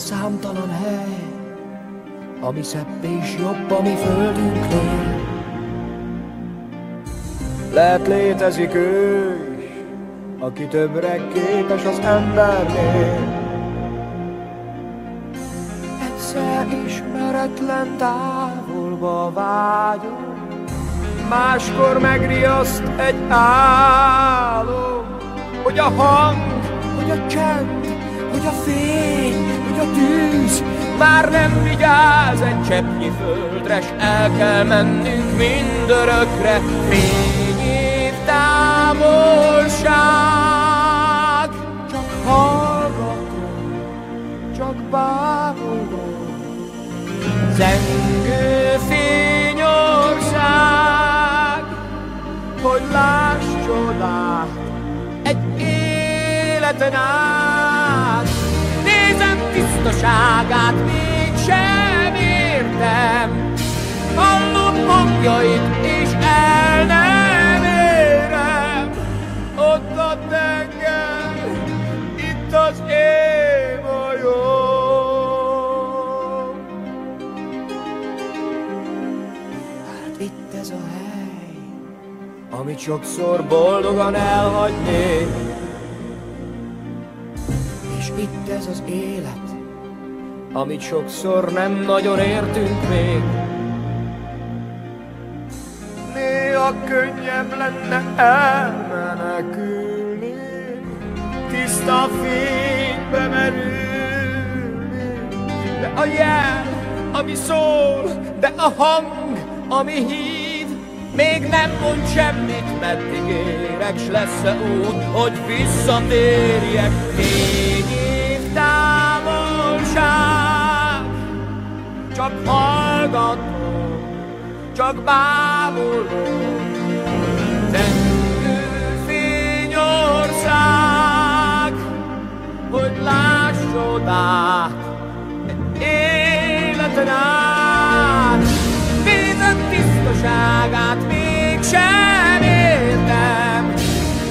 számtalan hely, ami szebb és jobb a mi földünknél. Lehet létezik ő is, aki többre képes az embernél. Egyszer ismeretlen távolba vágyunk, máskor megriaszt egy álom, hogy a hang, hogy a csend, hogy a fény, hogy a tűz már nem vigyáz egy cseppnyi földre, s el kell mennünk mindörökre. Fényév távolság, csak hallgatom, csak bámulom. Zengő fényország, hogy láss csodát egy életen át. Nézem tisztaságát, mégsem értem, hallom hangjait, és el nem érem. Ott a tenger, itt az én majom. Hát itt ez a hely, amit sokszor boldogan elhagynék, és itt ez az élet, amit sokszor nem nagyon értünk még. Néha könnyebb lenne elmenekülni, tiszta fénybe merülni, de a jel, ami szól, de a hang, ami hív, még nem mond semmit, meddig érek, s lesz-e út, hogy visszatérjek. Fényév távolság, csak hallgatom, csak bámulom. Zengő fényország, hogy láss csodát életen át. Nézem tisztaságát, mégsem értem,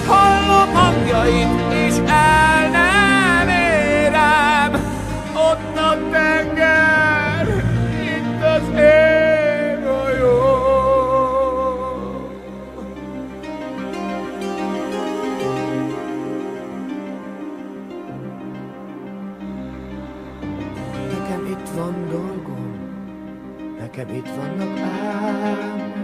hallom hangjait, és el nem érem. Ott a tenger, itt az én hajóm. Nekem itt van dolgom, nekem itt vannak álmaim.